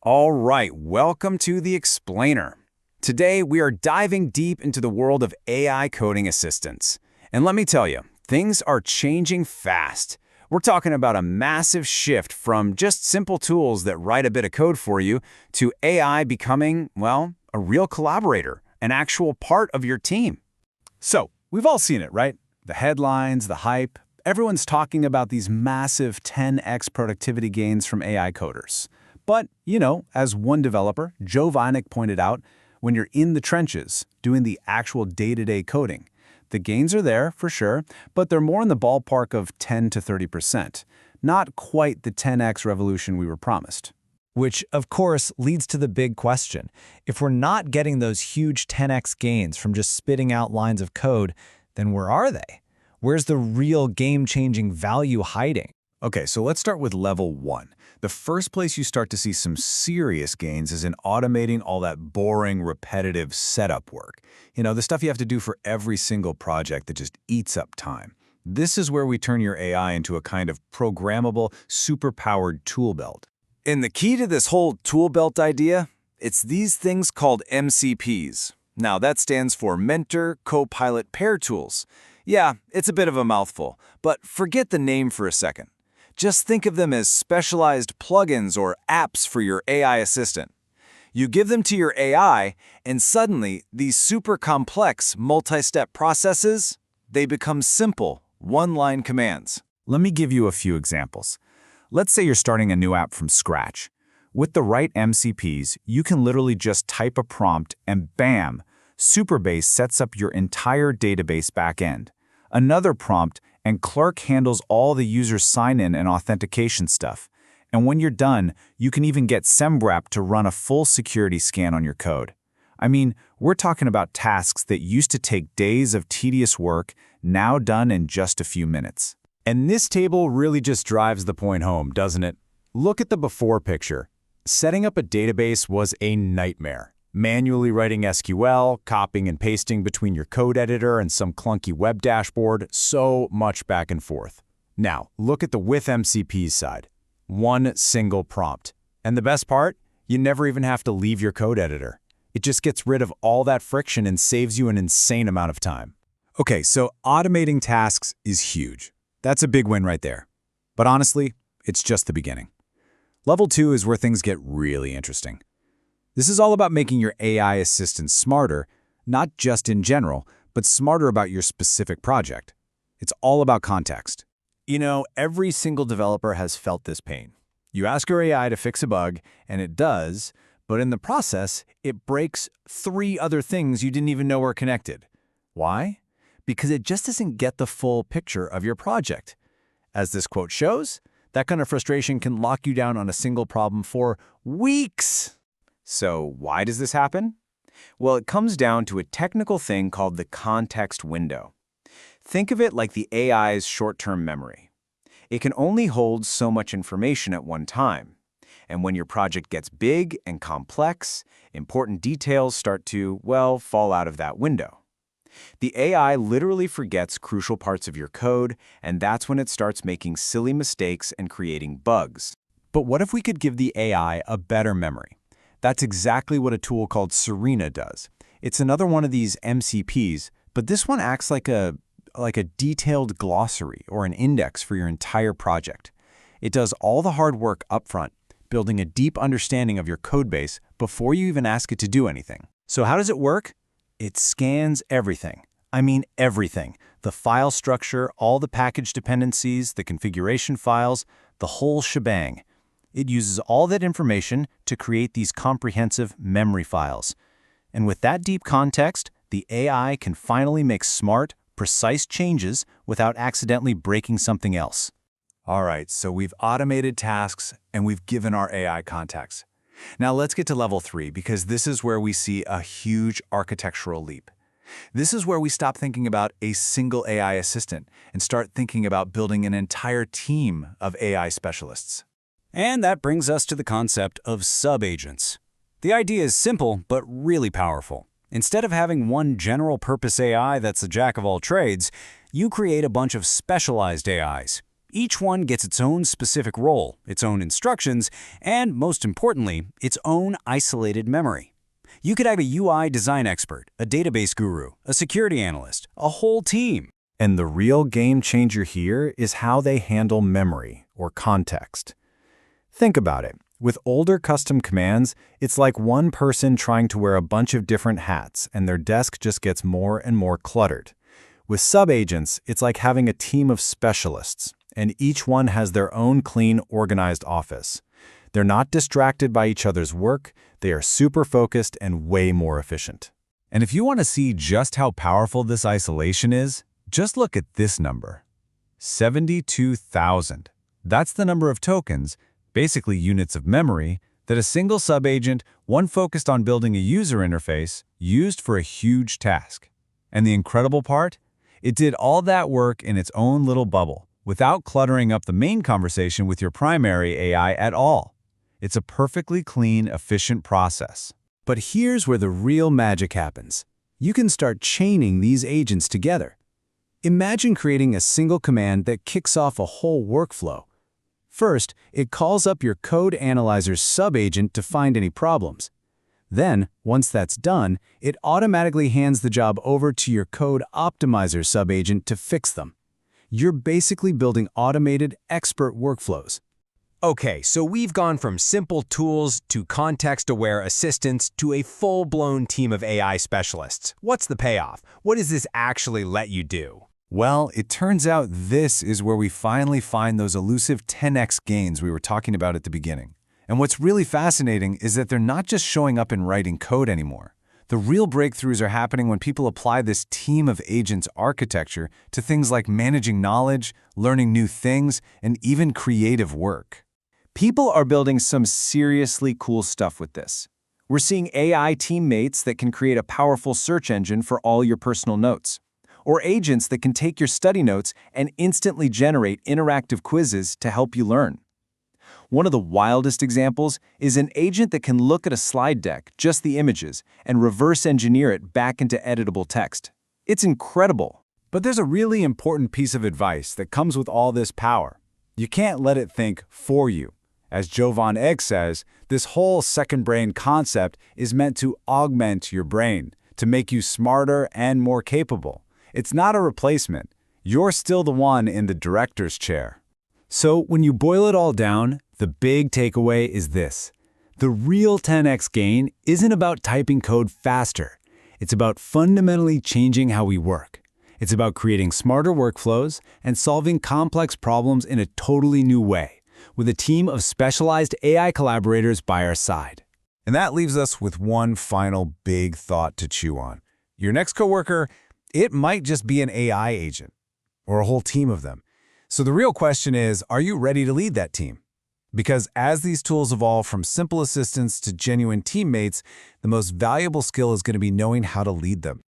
All right, welcome to The Explainer. Today, we are diving deep into the world of AI coding assistants. And let me tell you, things are changing fast. We're talking about a massive shift from just simple tools that write a bit of code for you to AI becoming, well, a real collaborator, an actual part of your team. So, we've all seen it, right? The headlines, the hype. Everyone's talking about these massive 10x productivity gains from AI coders. But, as one developer, Joe Vinik, pointed out, when you're in the trenches, doing the actual day-to-day coding, the gains are there, for sure, but they're more in the ballpark of 10 to 30%. Not quite the 10x revolution we were promised. Which, of course, leads to the big question. If we're not getting those huge 10x gains from just spitting out lines of code, then where are they? Where's the real game-changing value hiding? Okay, so let's start with level 1. The first place you start to see some serious gains is in automating all that boring, repetitive setup work. The stuff you have to do for every single project that just eats up time. This is where we turn your AI into a kind of programmable, super-powered tool belt. And the key to this whole tool belt idea, it's these things called MCPs. Now, that stands for Mentor Co-Pilot Pair Tools. Yeah, it's a bit of a mouthful, but forget the name for a second. Just think of them as specialized plugins or apps for your AI assistant. You give them to your AI, and suddenly, these super complex multi-step processes, they become simple, one-line commands. Let me give you a few examples. Let's say you're starting a new app from scratch. With the right MCPs, you can literally just type a prompt and bam, Superbase sets up your entire database backend. Another prompt, and Clerk handles all the user sign-in and authentication stuff. And when you're done, you can even get SemWrap to run a full security scan on your code. I mean, we're talking about tasks that used to take days of tedious work, now done in just a few minutes. And this table really just drives the point home, doesn't it? Look at the before picture. Setting up a database was a nightmare. Manually writing SQL, copying and pasting between your code editor and some clunky web dashboard, so much back and forth. Now, look at the with MCPs side. One single prompt. And the best part? You never even have to leave your code editor. It just gets rid of all that friction and saves you an insane amount of time. Okay, so automating tasks is huge. That's a big win right there. But honestly, it's just the beginning. Level 2 is where things get really interesting. This is all about making your AI assistant smarter, not just in general, but smarter about your specific project. It's all about context. Every single developer has felt this pain. You ask your AI to fix a bug, and it does, but in the process, it breaks 3 other things you didn't even know were connected. Why? Because it just doesn't get the full picture of your project. As this quote shows, that kind of frustration can lock you down on a single problem for weeks. So why does this happen? Well, it comes down to a technical thing called the context window. Think of it like the AI's short-term memory. It can only hold so much information at one time. And when your project gets big and complex, important details start to, fall out of that window. The AI literally forgets crucial parts of your code, and that's when it starts making silly mistakes and creating bugs. But what if we could give the AI a better memory? That's exactly what a tool called Serena does. It's another one of these MCPs, but this one acts like a detailed glossary or an index for your entire project. It does all the hard work upfront, building a deep understanding of your codebase before you even ask it to do anything. So how does it work? It scans everything. I mean everything. The file structure, all the package dependencies, the configuration files, the whole shebang. It uses all that information to create these comprehensive memory files. And with that deep context, the AI can finally make smart, precise changes without accidentally breaking something else. All right, so we've automated tasks and we've given our AI context. Now let's get to level 3 because this is where we see a huge architectural leap. This is where we stop thinking about a single AI assistant and start thinking about building an entire team of AI specialists. And that brings us to the concept of subagents. The idea is simple, but really powerful. Instead of having one general-purpose AI that's a jack of all trades, you create a bunch of specialized AIs. Each one gets its own specific role, its own instructions, and, most importantly, its own isolated memory. You could have a UI design expert, a database guru, a security analyst, a whole team. And the real game changer here is how they handle memory, or context. Think about it. With older custom commands, it's like one person trying to wear a bunch of different hats, and their desk just gets more and more cluttered. With subagents, it's like having a team of specialists, and each one has their own clean, organized office. They're not distracted by each other's work, they are super focused and way more efficient. And if you want to see just how powerful this isolation is, just look at this number. 72,000. That's the number of tokens, basically units of memory, that a single subagent, one focused on building a user interface, used for a huge task. And the incredible part? It did all that work in its own little bubble, without cluttering up the main conversation with your primary AI at all. It's a perfectly clean, efficient process. But here's where the real magic happens. You can start chaining these agents together. Imagine creating a single command that kicks off a whole workflow. First, it calls up your code analyzer's subagent to find any problems. Then, once that's done, it automatically hands the job over to your code optimizer subagent to fix them. You're basically building automated, expert workflows. Okay, so we've gone from simple tools to context-aware assistants to a full-blown team of AI specialists. What's the payoff? What does this actually let you do? Well, it turns out this is where we finally find those elusive 10x gains we were talking about at the beginning. And what's really fascinating is that they're not just showing up in writing code anymore. The real breakthroughs are happening when people apply this team of agents architecture to things like managing knowledge, learning new things, and even creative work. People are building some seriously cool stuff with this. We're seeing AI teammates that can create a powerful search engine for all your personal notes, or agents that can take your study notes and instantly generate interactive quizzes to help you learn. One of the wildest examples is an agent that can look at a slide deck, just the images, and reverse engineer it back into editable text. It's incredible. But there's a really important piece of advice that comes with all this power. You can't let it think for you. As Jovan Egg says, this whole second brain concept is meant to augment your brain, to make you smarter and more capable. It's not a replacement. You're still the one in the director's chair. So when you boil it all down, the big takeaway is this. The real 10x gain isn't about typing code faster. It's about fundamentally changing how we work. It's about creating smarter workflows and solving complex problems in a totally new way, with a team of specialized AI collaborators by our side. And that leaves us with one final big thought to chew on. Your next coworker, it might just be an AI agent, or a whole team of them. So the real question is, are you ready to lead that team? Because as these tools evolve from simple assistants to genuine teammates, the most valuable skill is going to be knowing how to lead them.